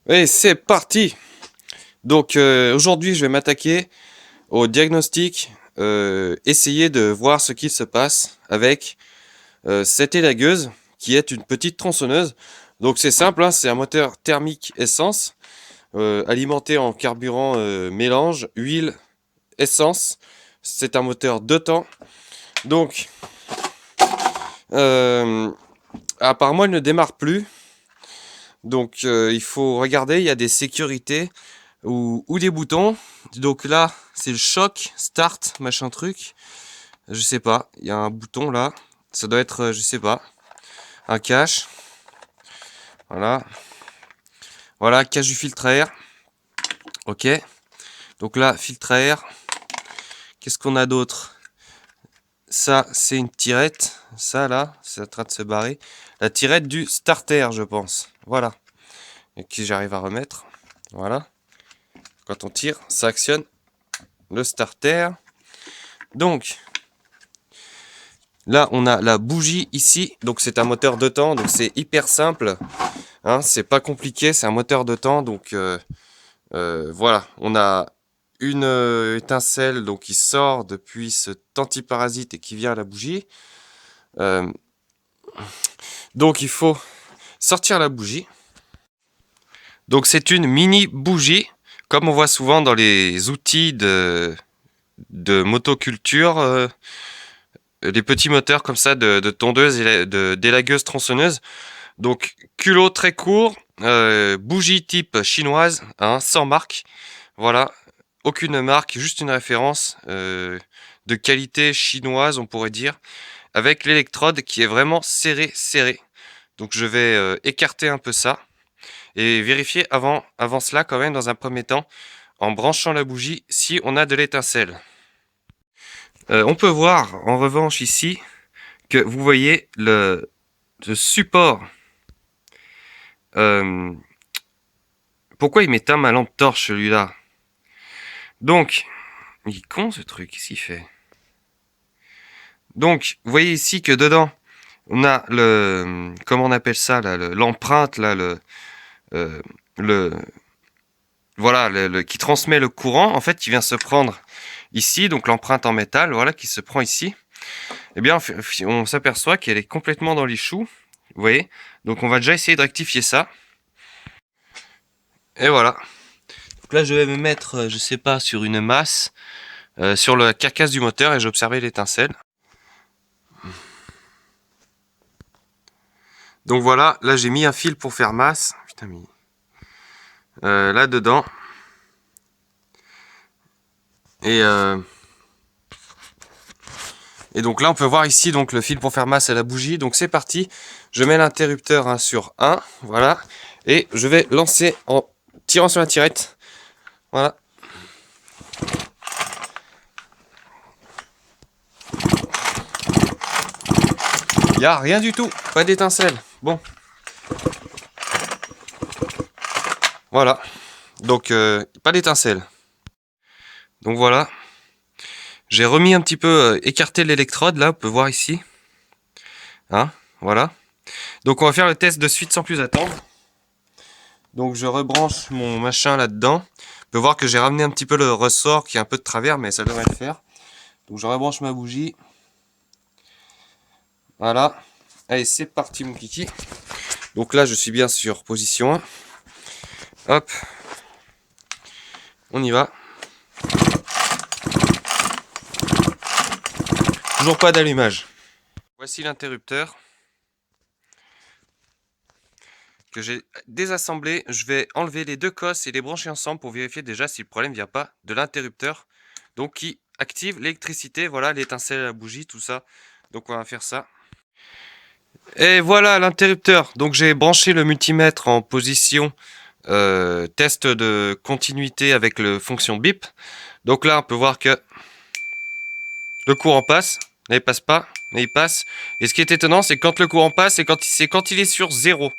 Et c'est parti! Donc aujourd'hui je vais m'attaquer au diagnostic, essayer de voir ce qui se passe avec cette élagueuse qui est une petite tronçonneuse. Donc c'est simple, hein, c'est un moteur thermique essence alimenté en carburant mélange, huile, essence. C'est un moteur 2 temps. Donc euh, apparemment il ne démarre plus. Donc il faut regarder, il y a des sécurités ou des boutons. Donc là, c'est le choc, start, machin truc. Je sais pas, il y a un bouton là. Ça doit être, je sais pas, un cache. Voilà. Voilà, cache du filtre à air. Ok. Donc là, filtre à air. Qu'est-ce qu'on a d'autre? Ça, c'est une tirette. Ça là, c'est en train de se barrer. La tirette du starter, je pense. Voilà. Et que j'arrive à remettre. Voilà. Quand on tire, ça actionne le starter. Donc, là, on a la bougie ici. Donc, c'est un moteur 2 temps. Donc, c'est hyper simple. Hein, c'est pas compliqué. C'est un moteur 2 temps. Donc, voilà. On a une étincelle donc, qui sort depuis cet antiparasite et qui vient à la bougie. Donc, il faut sortir la bougie. Donc, c'est une mini bougie. Comme on voit souvent dans les outils de motoculture. Des petits moteurs comme ça de tondeuses et d'élagueuses tronçonneuses. Donc culot très court, bougie type chinoise, hein, sans marque. Voilà, aucune marque, juste une référence de qualité chinoise, on pourrait dire, avec l'électrode qui est vraiment serrée. Donc je vais écarter un peu ça et vérifier avant cela quand même dans un premier temps, en branchant la bougie, si on a de l'étincelle. On peut voir en revanche ici que vous voyez le support. Euh, Pourquoi il m'éteint ma lampe torche celui-là? Donc, il est con ce truc, qu'est-ce qu'il fait? Donc, vous voyez ici que dedans, on a le, comment on appelle ça là, l'empreinte là, euh, le, voilà, qui transmet le courant, en fait, qui vient se prendre ici, donc l'empreinte en métal, voilà, qui se prend ici. Eh bien, on s'aperçoit qu'elle est complètement dans les choux, vous voyez. Donc, on va déjà essayer de rectifier ça. Et voilà. Donc là, je vais me mettre, je sais pas, sur une masse, sur la carcasse du moteur et j'observais l'étincelle. Donc voilà, là j'ai mis un fil pour faire masse. Putain, mais... là dedans. Et, et donc là on peut voir ici donc le fil pour faire masse à la bougie. Donc c'est parti. Je mets l'interrupteur hein, sur 1. Voilà. Et je vais lancer en tirant sur la tirette. Voilà. Il n'y a rien du tout. Pas d'étincelle. Bon. Voilà. Donc pas d'étincelle. Donc voilà. J'ai remis un petit peu écarté l'électrode là, on peut voir ici. Hein, voilà. Donc on va faire le test de suite sans plus attendre. Donc je rebranche mon machin là-dedans. On peut voir que j'ai ramené un petit peu le ressort qui est un peu de travers, mais ça devrait le faire. Donc je rebranche ma bougie. Voilà. Allez, c'est parti mon kiki. Donc là je suis bien sur position 1. Hop. On y va. Toujours pas d'allumage. Voici l'interrupteur que j'ai désassemblé. Je vais enlever les deux cosses et les brancher ensemble pour vérifier déjà si le problème vient pas de l'interrupteur. Donc qui active l'électricité, voilà l'étincelle à la bougie, tout ça. Donc on va faire ça. Et voilà l'interrupteur. Donc j'ai branché le multimètre en position test de continuité avec le fonction bip. Donc là on peut voir que le courant passe, mais il passe pas, mais il passe. Et ce qui est étonnant c'est quand le courant passe, c'est quand il est sur 0.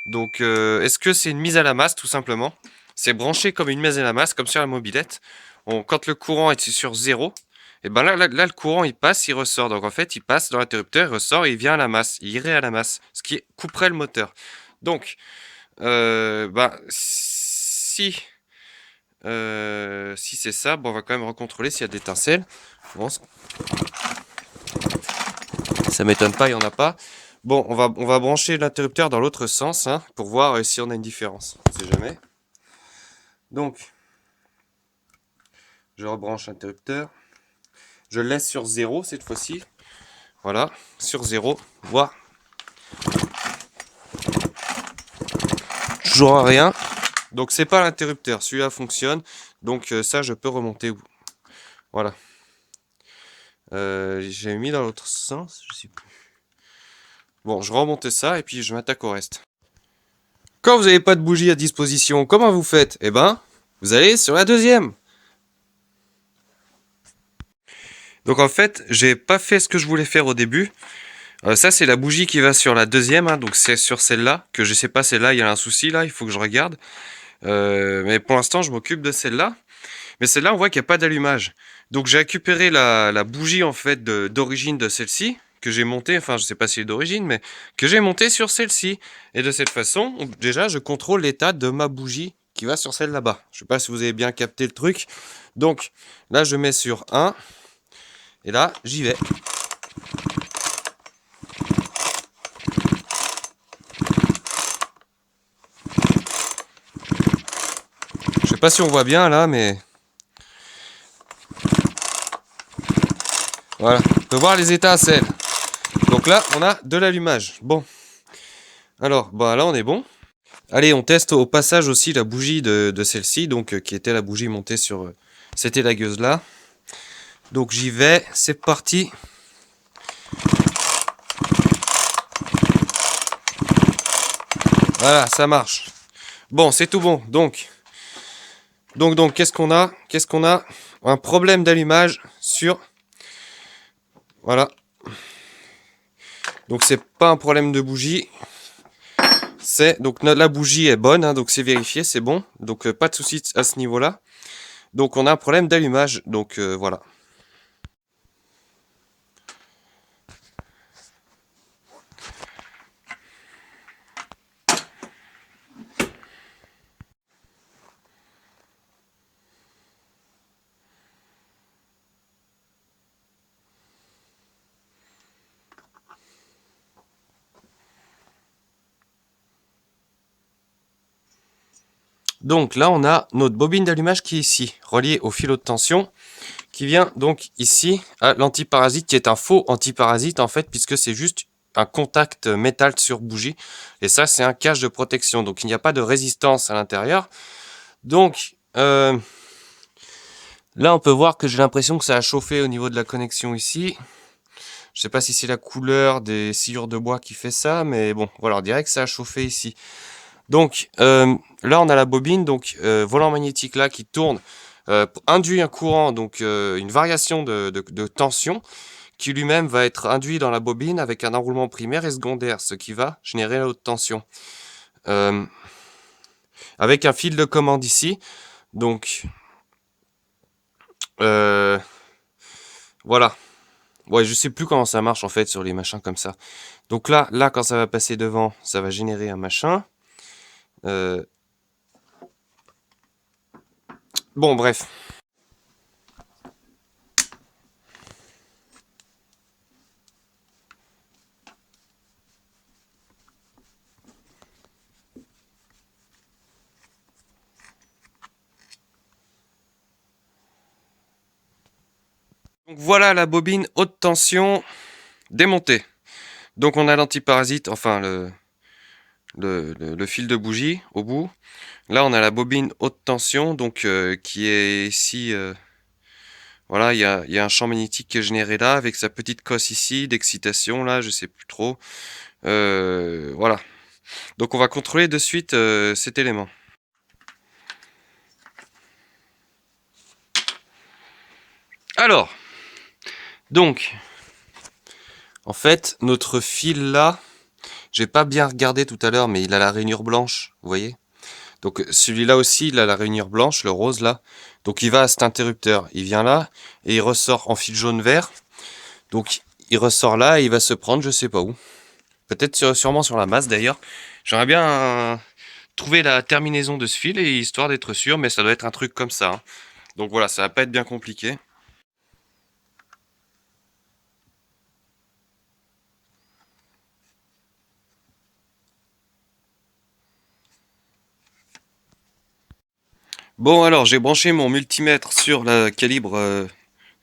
Donc est-ce que c'est une mise à la masse tout simplement? C'est branché comme une mise à la masse, comme sur la mobilette. Quand le courant est sur 0, et ben là, le courant il passe, il ressort. Donc en fait il passe dans l'interrupteur, il ressort et il vient à la masse, il irait à la masse, ce qui couperait le moteur. Donc si c'est ça, bon, on va quand même recontrôler s'il y a d'étincelles. Bon, ça m'étonne pas, il n'y en a pas. Bon, on va brancher l'interrupteur dans l'autre sens, hein, pour voir si on a une différence. On sait jamais. Donc, je rebranche l'interrupteur. Je le laisse sur 0 cette fois-ci. Voilà, sur 0. Voilà. Toujours rien. Donc c'est pas l'interrupteur, celui-là fonctionne. Donc ça, je peux remonter. Voilà. J'ai mis dans l'autre sens, je sais plus. Bon, je remonte ça et puis je m'attaque au reste. Quand vous n'avez pas de bougie à disposition, comment vous faites? Eh ben, vous allez sur la deuxième. Donc en fait, j'ai pas fait ce que je voulais faire au début. Ça, c'est la bougie qui va sur la deuxième, hein, donc c'est sur celle-là, que je sais pas, celle-là, il y a un souci là, il faut que je regarde. Mais pour l'instant, je m'occupe de celle-là. Mais celle-là, on voit qu'il n'y a pas d'allumage. Donc j'ai récupéré la bougie en fait d'origine de celle-ci, que j'ai montée, enfin je sais pas si elle est d'origine, mais que j'ai montée sur celle-ci. Et de cette façon, déjà, je contrôle l'état de ma bougie qui va sur celle là-bas. Je sais pas si vous avez bien capté le truc. Donc là, je mets sur 1. Et là, j'y vais. Je sais pas si on voit bien là, mais... Voilà, on peut voir les étincelles. Donc là, on a de l'allumage. Bon. Alors, bah là, on est bon. Allez, on teste au passage aussi la bougie de celle-ci, donc qui était la bougie montée sur cette élagueuse là. Donc j'y vais, c'est parti. Voilà, ça marche. Bon, c'est tout bon. Donc, qu'est-ce qu'on a? Qu'est-ce qu'on a? Un problème d'allumage sur... Voilà. Donc c'est pas un problème de bougie. Donc la bougie est bonne, hein, donc c'est vérifié, c'est bon. Donc pas de souci à ce niveau-là. Donc on a un problème d'allumage. Donc voilà. Donc là, on a notre bobine d'allumage qui est ici, reliée au fil haute tension, qui vient donc ici à l'antiparasite, qui est un faux antiparasite en fait, puisque c'est juste un contact métal sur bougie. Et ça, c'est un cache de protection, donc il n'y a pas de résistance à l'intérieur. Donc là, on peut voir que j'ai l'impression que ça a chauffé au niveau de la connexion ici. Je sais pas si c'est la couleur des sciures de bois qui fait ça, mais bon, voilà, on dirait que ça a chauffé ici. Donc là, on a la bobine, donc volant magnétique là qui tourne, induit un courant, donc une variation de tension qui lui-même va être induit dans la bobine avec un enroulement primaire et secondaire, ce qui va générer la haute tension. Avec un fil de commande ici, donc voilà. Ouais, je sais plus comment ça marche en fait sur les machins comme ça. Donc là, quand ça va passer devant, ça va générer un machin. Bon, bref. Donc voilà la bobine haute tension démontée. Donc on a l'antiparasite, enfin le fil de bougie au bout. Là on a la bobine haute tension, donc qui est ici. Voilà, il y a un champ magnétique qui est généré là avec sa petite cosse ici d'excitation là, je sais plus trop. Voilà. Donc on va contrôler de suite cet élément. Alors, donc, en fait, notre fil là, j'ai pas bien regardé tout à l'heure, mais il a la rainure blanche, vous voyez? Donc celui-là aussi, il a la rainure blanche, le rose là. Donc il va à cet interrupteur, il vient là, et il ressort en fil jaune-vert. Donc il ressort là, et il va se prendre je sais pas où. Peut-être sûrement sur la masse d'ailleurs. J'aimerais bien trouver la terminaison de ce fil, et histoire d'être sûr, mais ça doit être un truc comme ça, hein. Donc voilà, ça va pas être bien compliqué. Bon alors, j'ai branché mon multimètre sur le calibre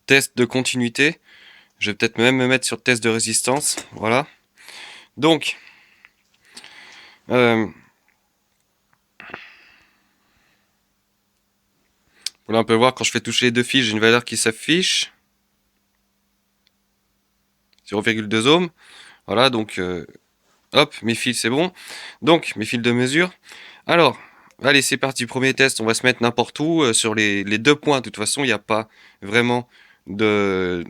test de continuité. Je vais peut-être même me mettre sur test de résistance. Voilà. Donc, voilà, on peut voir quand je fais toucher les deux fils, j'ai une valeur qui s'affiche. 0,2 ohms. Voilà, donc hop, mes fils c'est bon. Donc, mes fils de mesure. Alors, allez, c'est parti. Premier test, on va se mettre n'importe où sur les deux points. De toute façon, il n'y a pas vraiment de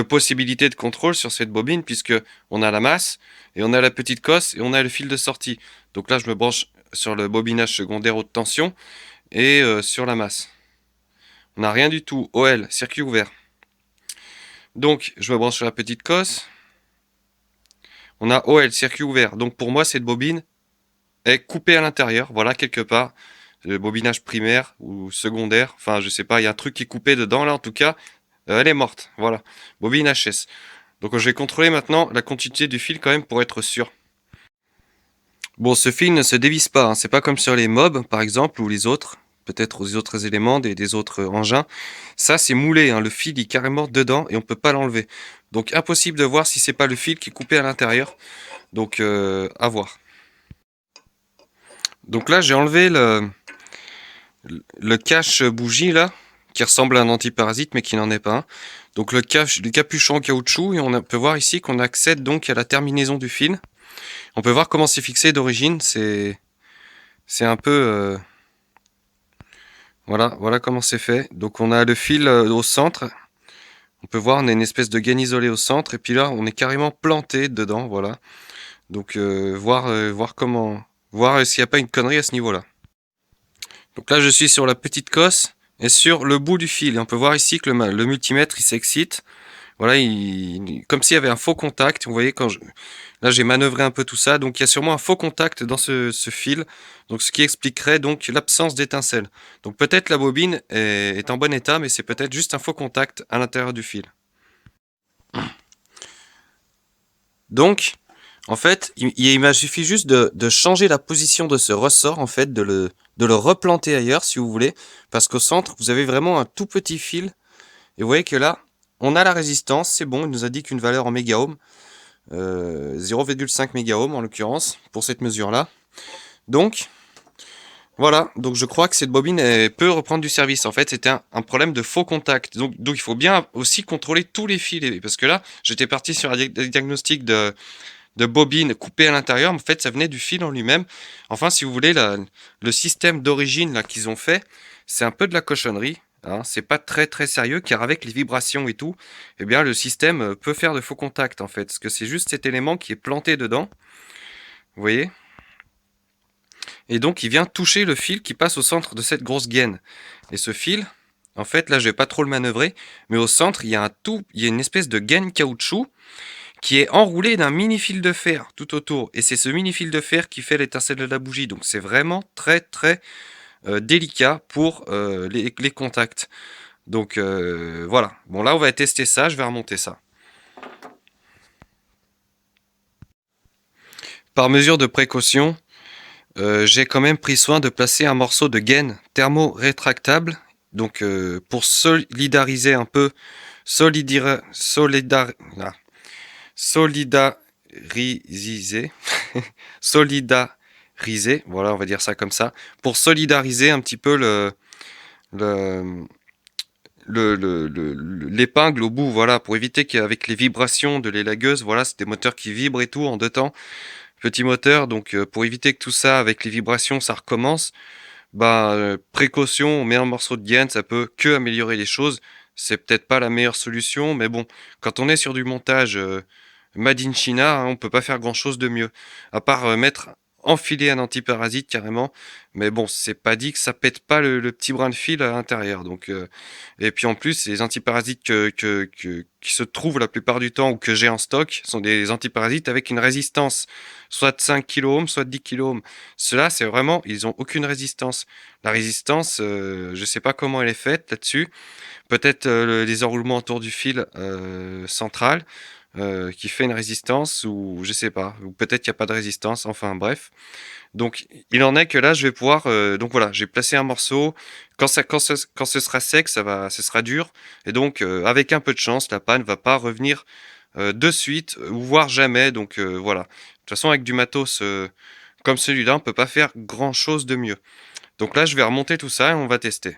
possibilité de contrôle sur cette bobine, puisque on a la masse et on a la petite cosse et on a le fil de sortie. Donc là, je me branche sur le bobinage secondaire haute tension et sur la masse. On n'a rien du tout. OL, circuit ouvert. Donc, je me branche sur la petite cosse. On a OL, circuit ouvert. Donc pour moi, cette bobine est coupée à l'intérieur. Voilà, quelque part. Le bobinage primaire ou secondaire. Enfin, je sais pas, il y a un truc qui est coupé dedans, là, en tout cas. Elle est morte. Voilà. Bobine HS. Donc je vais contrôler maintenant la continuité du fil quand même pour être sûr. Bon, ce fil ne se dévisse pas, hein. C'est pas comme sur les mobs, par exemple, ou les autres. Peut-être aux autres éléments des autres engins. Ça, c'est moulé, hein. Le fil est carrément dedans et on peut pas l'enlever. Donc impossible de voir si c'est pas le fil qui est coupé à l'intérieur. Donc à voir. Donc là, j'ai enlevé le cache bougie là, qui ressemble à un antiparasite mais qui n'en est pas un. Donc le capuchon en caoutchouc, et on peut voir ici qu'on accède donc à la terminaison du fil. On peut voir comment c'est fixé d'origine. C'est un peu voilà comment c'est fait. Donc on a le fil au centre. On peut voir, on a une espèce de gaine isolée au centre, et puis là on est carrément planté dedans, voilà. Donc voir comment, voir s'il n'y a pas une connerie à ce niveau-là. Donc là je suis sur la petite cosse et sur le bout du fil. Et on peut voir ici que le multimètre il s'excite. Voilà, comme s'il y avait un faux contact. Vous voyez, là j'ai manœuvré un peu tout ça, donc il y a sûrement un faux contact dans ce fil, donc ce qui expliquerait donc l'absence d'étincelle. Donc peut-être la bobine est en bon état, mais c'est peut-être juste un faux contact à l'intérieur du fil. Donc, en fait, il m'a suffi juste de changer la position de ce ressort, en fait, de le replanter ailleurs, si vous voulez, parce qu'au centre, vous avez vraiment un tout petit fil, et vous voyez que là, on a la résistance, c'est bon, il nous a dit qu'une valeur en mégaohm, 0,5 mégaohm en l'occurrence, pour cette mesure-là. Donc, voilà, donc je crois que cette bobine peut reprendre du service. En fait, c'était un problème de faux contact. Donc il faut bien aussi contrôler tous les fils, parce que là, j'étais parti sur un diagnostic de bobine coupée à l'intérieur. En fait, ça venait du fil en lui-même. Enfin, si vous voulez, le système d'origine là qu'ils ont fait, c'est un peu de la cochonnerie. Hein. C'est pas très très sérieux, car avec les vibrations et tout, eh bien le système peut faire de faux contacts en fait, parce que c'est juste cet élément qui est planté dedans. Vous voyez? Et donc il vient toucher le fil qui passe au centre de cette grosse gaine. Et ce fil, en fait, là je vais pas trop le manœuvrer, mais au centre il y a une espèce de gaine caoutchouc qui est enroulé d'un mini fil de fer tout autour. Et c'est ce mini fil de fer qui fait l'étincelle de la bougie. Donc c'est vraiment très très délicat pour les contacts. Donc voilà. Bon là on va tester ça, je vais remonter ça. Par mesure de précaution, j'ai quand même pris soin de placer un morceau de gaine thermo-rétractable. Donc pour solidariser un peu, solidariser, solidariser, voilà, on va dire ça comme ça, pour solidariser un petit peu le, l'épingle au bout, voilà, pour éviter qu'avec les vibrations de l'élagueuse, voilà, c'est des moteurs qui vibrent et tout en deux temps, petit moteur, donc pour éviter que tout ça, avec les vibrations, ça recommence, bah, précaution, on met un morceau de gaine, ça peut que améliorer les choses. C'est peut-être pas la meilleure solution, mais bon, quand on est sur du montage Made in China, hein, on peut pas faire grand chose de mieux. À part mettre enfiler un antiparasite carrément. Mais bon, c'est pas dit que ça pète pas le petit brin de fil à l'intérieur. Donc, et puis en plus, les antiparasites qui se trouvent la plupart du temps ou que j'ai en stock sont des antiparasites avec une résistance, soit de 5 kOhms, soit de 10 kOhms. Ceux-là, c'est vraiment, ils ont aucune résistance. La résistance, je sais pas comment elle est faite là-dessus. Peut-être les enroulements autour du fil central qui fait une résistance ou je sais pas. Ou peut-être qu'il n'y a pas de résistance. Enfin bref. Donc il en est que là je vais pouvoir donc voilà, j'ai placé un morceau. Quand ce sera sec, ce sera dur. Et donc avec un peu de chance, la panne va pas revenir de suite ou voire jamais. Donc voilà. De toute façon avec du matos comme celui-là, on peut pas faire grand chose de mieux. Donc là je vais remonter tout ça et on va tester.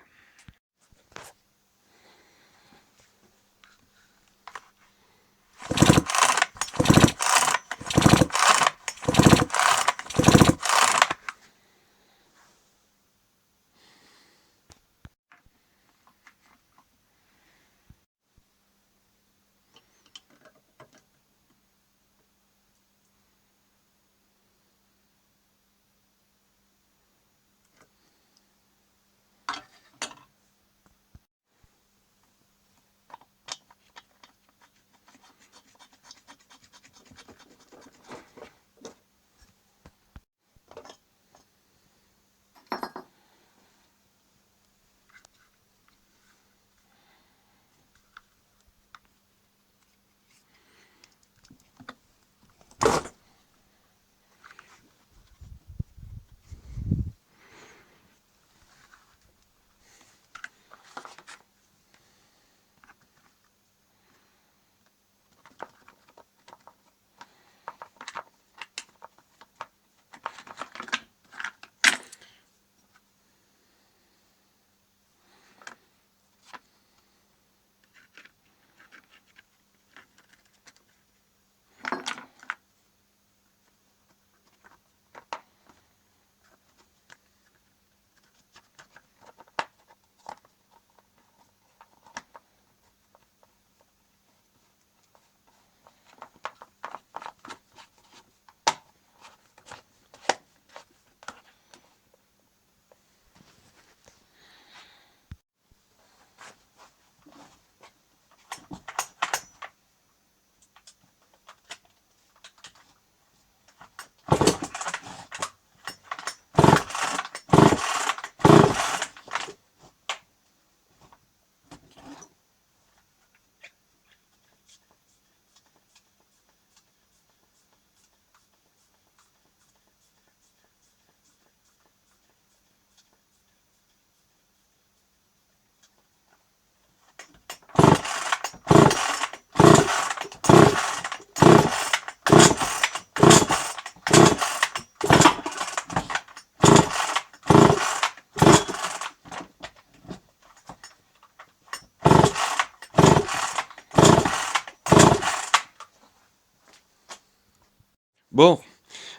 Bon,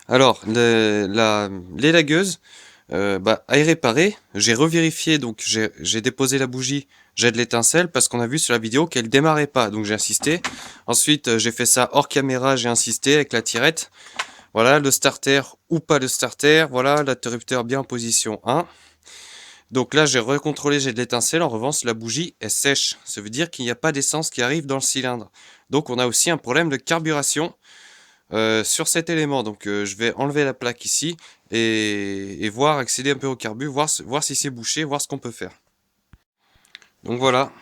alors l'élagueuse, à y réparer, j'ai revérifié, donc j'ai déposé la bougie, j'ai de l'étincelle parce qu'on a vu sur la vidéo qu'elle démarrait pas, donc j'ai insisté. Ensuite, j'ai fait ça hors caméra, j'ai insisté avec la tirette. Voilà, le starter ou pas le starter, voilà, l'interrupteur bien en position 1. Donc là, j'ai recontrôlé, j'ai de l'étincelle. En revanche, la bougie est sèche. Ça veut dire qu'il n'y a pas d'essence qui arrive dans le cylindre. Donc on a aussi un problème de carburation sur cet élément. Donc je vais enlever la plaque ici et voir, accéder un peu au carbu, voir si c'est bouché, voir ce qu'on peut faire. Donc voilà,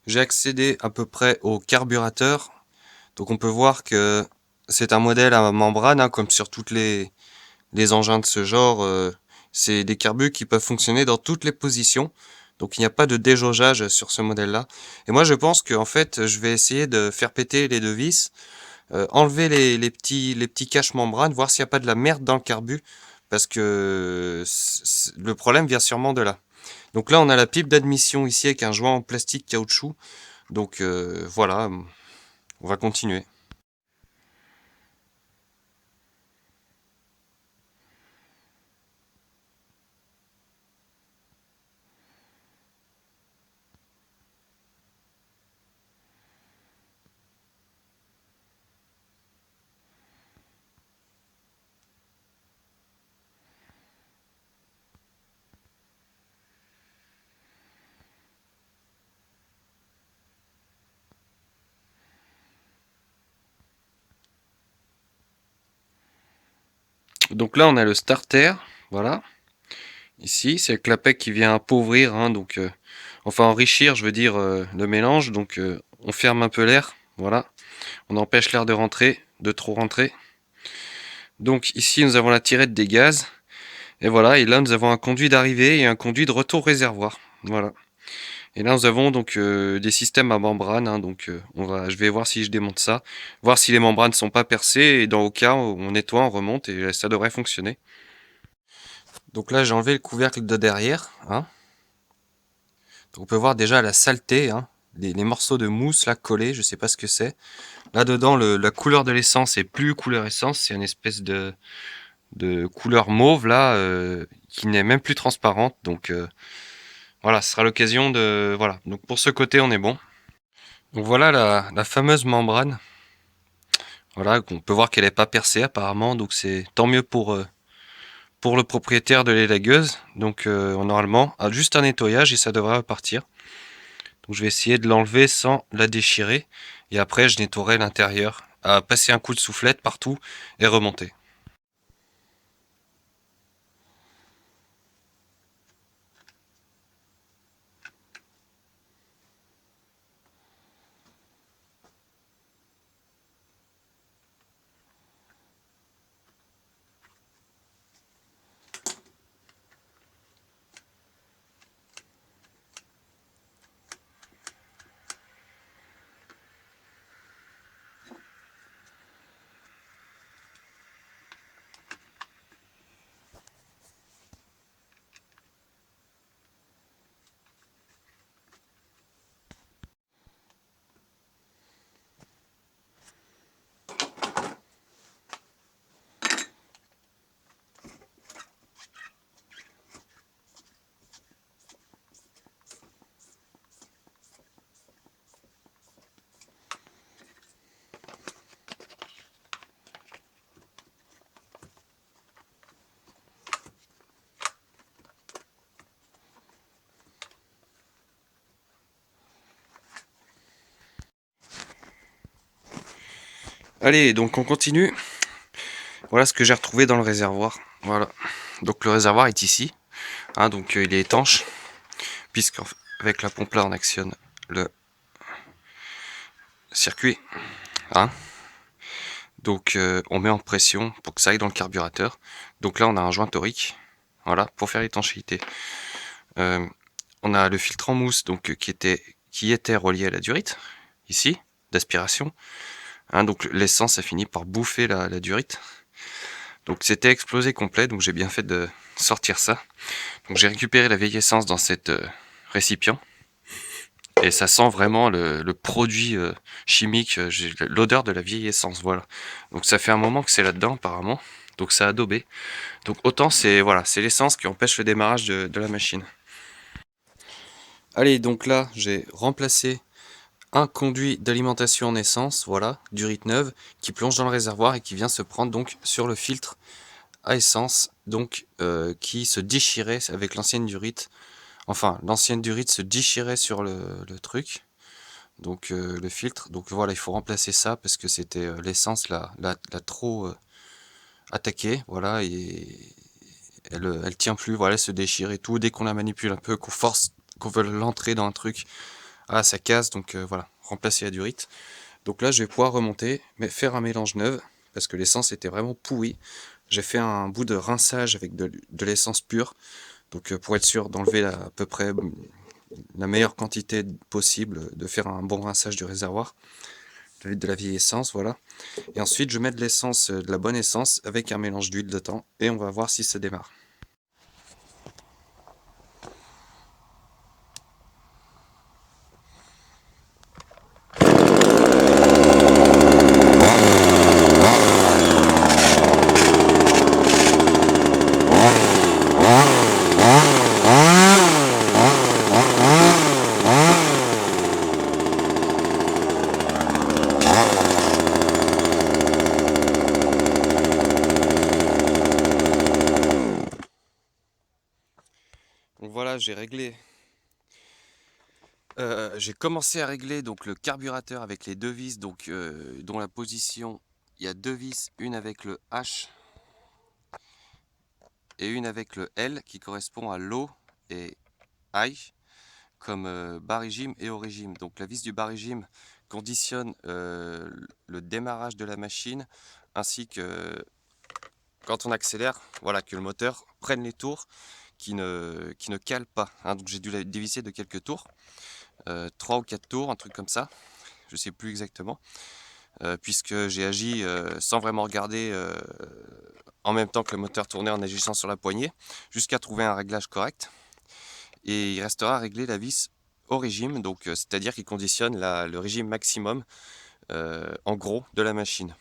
j'ai accédé à peu près au carburateur. Donc on peut voir que c'est un modèle à membrane, hein, comme sur toutes les engins de ce genre. C'est des carbus qui peuvent fonctionner dans toutes les positions. Donc il n'y a pas de déjaugeage sur ce modèle-là. Et moi je pense qu'en fait je vais essayer de faire péter les deux vis, enlever les petits caches membranes, voir s'il n'y a pas de la merde dans le carbu. Parce que le problème vient sûrement de là. Donc là on a la pipe d'admission ici avec un joint en plastique caoutchouc. Donc voilà, on va continuer. Donc là on a le starter, voilà. Ici c'est le clapet qui vient appauvrir, hein, donc enfin enrichir je veux dire le mélange. Donc on ferme un peu l'air, voilà. On empêche l'air de rentrer, de trop rentrer. Donc ici nous avons la tirette des gaz. Et voilà, et là nous avons un conduit d'arrivée et un conduit de retour réservoir. Voilà. Et là nous avons donc des systèmes à membrane, hein, donc je vais voir si je démonte ça, voir si les membranes ne sont pas percées, et dans au cas on nettoie, on remonte et ça devrait fonctionner. Donc là j'ai enlevé le couvercle de derrière, hein. Donc on peut voir déjà la saleté, hein, les morceaux de mousse là collés, je sais pas ce que c'est. Là dedans la couleur de l'essence est plus couleur essence, c'est une espèce de couleur mauve là qui n'est même plus transparente, donc voilà, ce sera l'occasion de... Voilà, donc pour ce côté on est bon. Donc voilà la fameuse membrane. Voilà, on peut voir qu'elle n'est pas percée apparemment, donc c'est tant mieux pour le propriétaire de l'élagueuse. Donc normalement, juste un nettoyage et ça devrait repartir. Donc je vais essayer de l'enlever sans la déchirer. Et après je nettoierai l'intérieur, à passer un coup de soufflette partout et remonter. Allez, donc on continue. Voilà ce que j'ai retrouvé dans le réservoir. Voilà. Donc le réservoir est ici. Hein, donc il est étanche. Puisqu'avec la pompe là on actionne le circuit. Hein. Donc on met en pression pour que ça aille dans le carburateur. Donc là on a un joint torique. Voilà, pour faire l'étanchéité. On a le filtre en mousse donc, qui était relié à la durite. Ici, d'aspiration. Hein, donc l'essence a fini par bouffer la durite. Donc c'était explosé complet, donc j'ai bien fait de sortir ça. Donc j'ai récupéré la vieille essence dans cette récipient. Et ça sent vraiment le produit chimique, j'ai l'odeur de la vieille essence, voilà. Donc ça fait un moment que c'est là-dedans apparemment, donc ça a adobé. Donc autant c'est voilà, c'est l'essence qui empêche le démarrage de la machine. Allez, donc là j'ai remplacé un conduit d'alimentation en essence, voilà, durite neuve, qui plonge dans le réservoir et qui vient se prendre donc sur le filtre à essence, donc qui se déchirait avec l'ancienne durite. Enfin, l'ancienne durite se déchirait sur le truc, donc le filtre. Donc voilà, il faut remplacer ça parce que c'était l'essence l'a trop attaqué, voilà, et elle tient plus, voilà, elle se déchire et tout. Dès qu'on la manipule un peu, qu'on force, qu'on veut l'entrer dans un truc, ah, ça casse, donc voilà, remplacer la durite. Donc là, je vais pouvoir remonter, mais faire un mélange neuf, parce que l'essence était vraiment pourrie. J'ai fait un bout de rinçage avec de l'essence pure, donc pour être sûr d'enlever à peu près la meilleure quantité possible, de faire un bon rinçage du réservoir, de la vieille essence, voilà. Et ensuite, je mets de l'essence, de la bonne essence, avec un mélange d'huile dedans, et on va voir si ça démarre. Donc voilà, j'ai commencé à régler donc le carburateur avec les deux vis, donc dont la position, il y a deux vis, une avec le H et une avec le L qui correspond à low et high, comme bas régime et haut régime. Donc la vis du bas régime conditionne le démarrage de la machine, ainsi que quand on accélère, voilà, que le moteur prenne les tours qui ne calent pas, hein. Donc j'ai dû la dévisser de quelques tours, 3 ou 4 tours, un truc comme ça, je sais plus exactement, puisque j'ai agi sans vraiment regarder, en même temps que le moteur tournait en agissant sur la poignée, jusqu'à trouver un réglage correct. Et il restera à régler la vis au régime, donc c'est-à-dire qu'il conditionne le régime maximum, en gros, de la machine.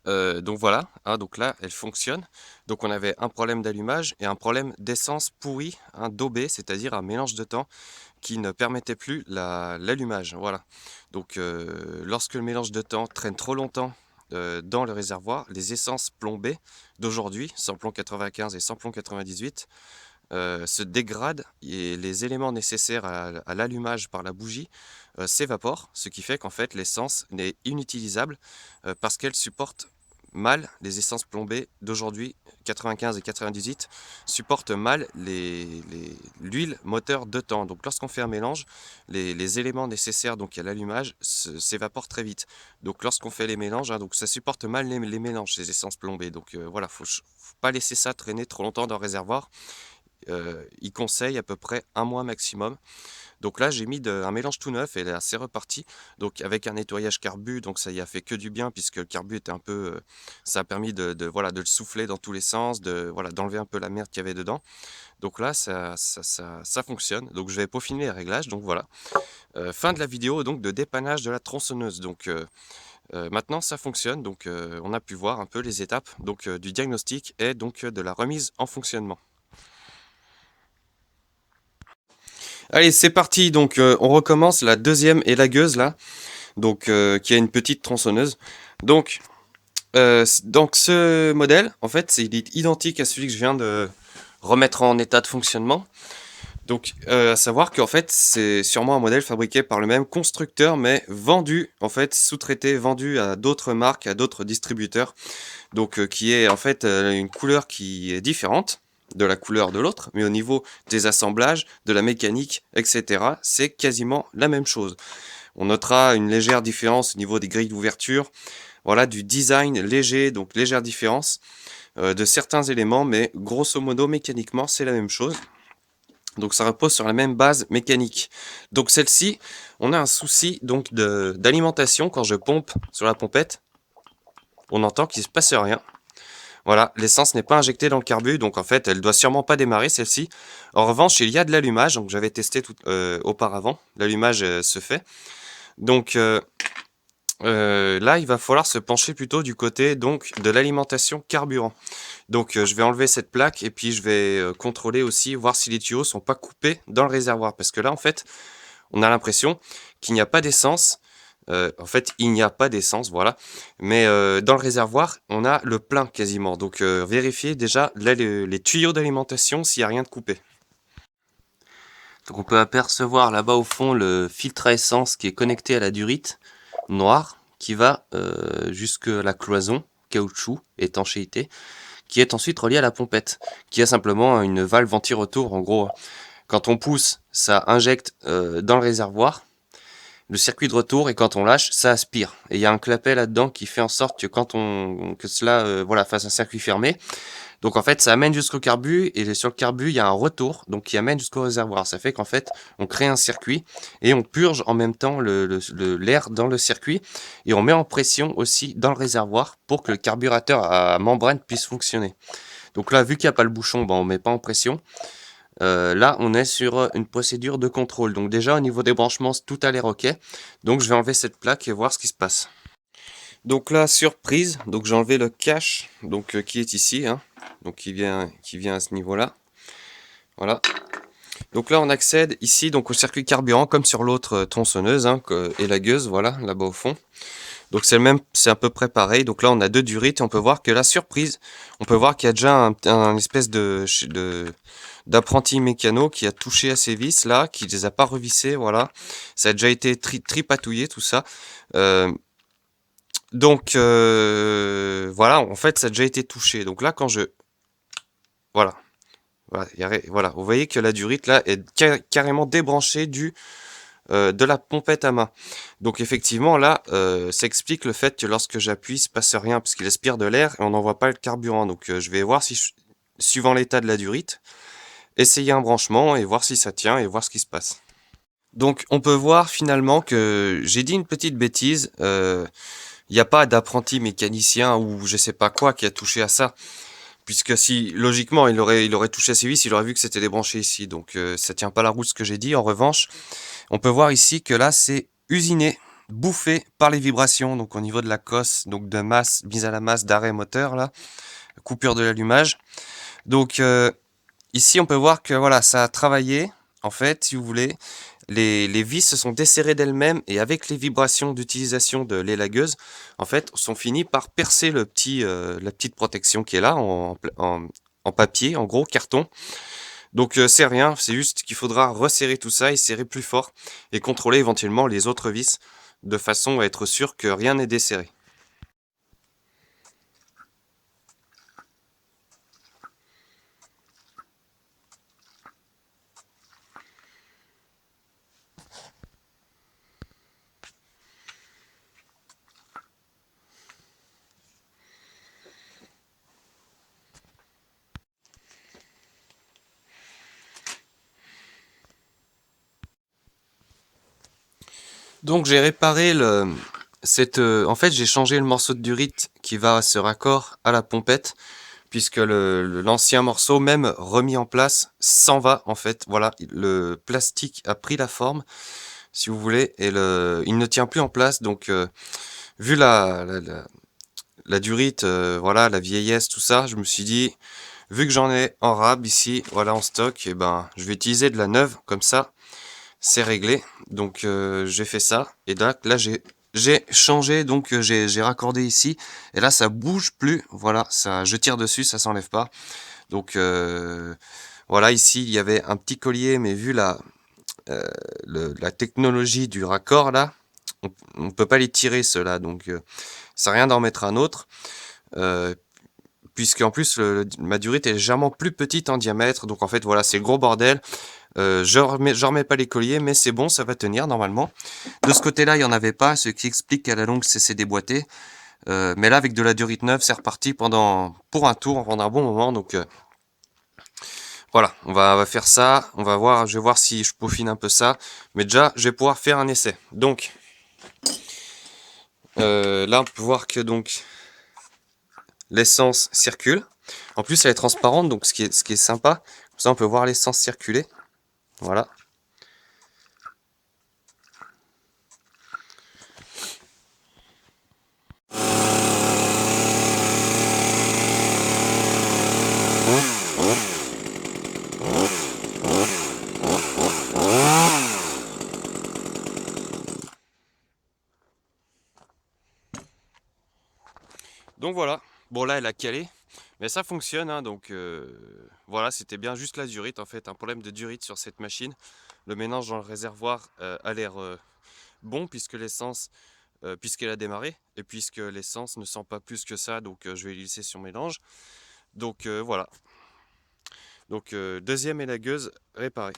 Donc voilà, hein, donc là elle fonctionne. Donc on avait un problème d'allumage et un problème d'essence pourrie, un daubé, c'est-à-dire un mélange de temps qui ne permettait plus l'allumage. Voilà. Donc lorsque le mélange de temps traîne trop longtemps dans le réservoir, les essences plombées d'aujourd'hui, samplon 95 et samplon 98, se dégradent et les éléments nécessaires à l'allumage par la bougie s'évaporent, ce qui fait qu'en fait l'essence n'est inutilisable parce qu'elle supporte mal, les essences plombées d'aujourd'hui, 95 et 98, supportent mal l'huile moteur de temps. Donc lorsqu'on fait un mélange, les éléments nécessaires donc à l'allumage s'évaporent très vite. Donc lorsqu'on fait les mélanges, hein, donc ça supporte mal les mélanges, ces essences plombées. Donc voilà, faut pas laisser ça traîner trop longtemps dans le réservoir. Il conseille à peu près un mois maximum. Donc là j'ai mis un mélange tout neuf et là c'est reparti. Donc avec un nettoyage carbu, donc ça y a fait que du bien puisque le carbu était un peu, ça a permis voilà, de le souffler dans tous les sens, voilà, d'enlever un peu la merde qu'il y avait dedans. Donc là ça fonctionne. Donc je vais peaufiner les réglages. Donc voilà. Fin de la vidéo donc de dépannage de la tronçonneuse. Donc maintenant ça fonctionne. Donc on a pu voir un peu les étapes donc du diagnostic et donc de la remise en fonctionnement. Allez, c'est parti. Donc, on recommence la deuxième élagueuse là, donc qui a une petite tronçonneuse. Donc ce modèle, en fait, il est identique à celui que je viens de remettre en état de fonctionnement. Donc, à savoir qu'en fait, c'est sûrement un modèle fabriqué par le même constructeur, mais vendu, en fait, sous-traité, vendu à d'autres marques, à d'autres distributeurs. Donc, qui est en fait une couleur qui est différente de la couleur de l'autre, mais au niveau des assemblages, de la mécanique, etc., c'est quasiment la même chose. On notera une légère différence au niveau des grilles d'ouverture, voilà, du design léger, donc légère différence de certains éléments, mais grosso modo, mécaniquement, c'est la même chose. Donc ça repose sur la même base mécanique. Donc celle-ci, on a un souci donc d'alimentation quand je pompe sur la pompette. On entend qu'il ne se passe rien. Voilà, l'essence n'est pas injectée dans le carbu, donc en fait, elle doit sûrement pas démarrer celle-ci. En revanche, il y a de l'allumage, donc j'avais testé auparavant. L'allumage se fait. Donc là, il va falloir se pencher plutôt du côté donc de l'alimentation carburant. Donc je vais enlever cette plaque et puis je vais contrôler aussi, voir si les tuyaux sont pas coupés dans le réservoir. Parce que là, en fait, on a l'impression qu'il n'y a pas d'essence. En fait, il n'y a pas d'essence, voilà. Mais dans le réservoir, on a le plein quasiment. Donc vérifiez déjà là, les tuyaux d'alimentation s'il n'y a rien de coupé. Donc on peut apercevoir là-bas au fond le filtre à essence qui est connecté à la durite noire qui va jusque la cloison, caoutchouc, étanchéité, qui est ensuite relié à la pompette, qui a simplement une valve anti-retour. En gros, quand on pousse, ça injecte dans le réservoir le circuit de retour, et quand on lâche, ça aspire. Et il y a un clapet là-dedans qui fait en sorte que quand que cela voilà, fasse un circuit fermé. Donc en fait, ça amène jusqu'au carbu, et sur le carbu, il y a un retour donc qui amène jusqu'au réservoir. Ça fait qu'en fait, on crée un circuit et on purge en même temps l'air dans le circuit, et on met en pression aussi dans le réservoir pour que le carburateur à membrane puisse fonctionner. Donc là, vu qu'il n'y a pas le bouchon, on met pas en pression. Là, on est sur une procédure de contrôle. Donc déjà, au niveau des branchements, tout a l'air OK. Donc je vais enlever cette plaque et voir ce qui se passe. Donc là, surprise, donc j'ai enlevé le cache, donc qui est ici, hein, donc qui vient à ce niveau-là. Voilà. Donc là, on accède ici donc au circuit carburant comme sur l'autre tronçonneuse, hein, élagueuse, voilà, là-bas au fond. Donc c'est le même, c'est à peu près pareil. Donc là, on a deux durites et on peut voir que la surprise, on peut voir qu'il y a déjà un espèce d'apprenti mécano qui a touché à ces vis là, qui les a pas revissées, voilà. Ça a déjà été tripatouillé tout ça. Donc voilà, en fait, ça a déjà été touché. Donc là, quand je Voilà. Voilà, voilà. Vous voyez que la durite là est carrément débranchée de la pompette à main. Donc effectivement là, ça explique le fait que lorsque j'appuie, il se passe rien parce qu'il aspire de l'air et on n'envoie pas le carburant. Donc je vais voir si, suivant l'état de la durite, essayer un branchement et voir si ça tient et voir ce qui se passe. Donc on peut voir finalement que j'ai dit une petite bêtise. Il n'y a pas d'apprenti mécanicien ou je sais pas quoi qui a touché à ça. Puisque si, logiquement, il aurait touché à ces vis, il aurait vu que c'était débranché ici. Donc ça tient pas la route ce que j'ai dit. En revanche, on peut voir ici que là, c'est usiné, bouffé par les vibrations. Donc au niveau de la cosse, donc de masse, mise à la masse d'arrêt moteur, là, coupure de l'allumage. Donc ici, on peut voir que voilà, ça a travaillé. En fait, si vous voulez, les vis se sont desserrées d'elles-mêmes et avec les vibrations d'utilisation de l'élagueuse, en fait, sont finies par percer la petite protection qui est là en papier, en gros carton. Donc c'est rien, c'est juste qu'il faudra resserrer tout ça et serrer plus fort et contrôler éventuellement les autres vis de façon à être sûr que rien n'est desserré. Donc j'ai réparé en fait j'ai changé le morceau de durite qui va à ce raccord à la pompette puisque l'ancien morceau même remis en place s'en va en fait. Voilà, le plastique a pris la forme si vous voulez et il ne tient plus en place. Donc vu la durite, voilà, la vieillesse, tout ça, je me suis dit vu que j'en ai en rab ici, voilà en stock, et ben je vais utiliser de la neuve comme ça. C'est réglé, donc j'ai fait ça, et là j'ai changé, donc j'ai raccordé ici, et là ça bouge plus, voilà, ça, je tire dessus, ça s'enlève pas, donc voilà, ici il y avait un petit collier, mais vu euh, la technologie du raccord là, on peut pas les tirer ceux-là, donc ça sert à rien d'en mettre un autre, euh, puisqu'en plus ma durite est légèrement plus petite en diamètre, donc en fait voilà, c'est le gros bordel. Je remets pas les colliers, mais c'est bon, ça va tenir normalement. De ce côté-là, il n'y en avait pas, ce qui explique qu'à la longue, c'est s'est déboîté. Mais là, avec de la durite neuve, c'est reparti pour un tour, pendant un bon moment. Donc voilà, on va faire ça. Je vais voir si je peaufine un peu ça. Mais déjà, je vais pouvoir faire un essai. Donc là, on peut voir que donc l'essence circule. En plus, elle est transparente, donc ce qui est sympa. Comme ça, on peut voir l'essence circuler. Voilà. Donc voilà, bon là elle a calé, mais ça fonctionne, hein, donc voilà, c'était bien juste la durite en fait, un problème de durite sur cette machine. Le mélange dans le réservoir a l'air bon puisque l'essence, puisqu'elle a démarré, et puisque l'essence ne sent pas plus que ça, donc je vais laisser sur mélange. Donc voilà, donc deuxième élagueuse réparée.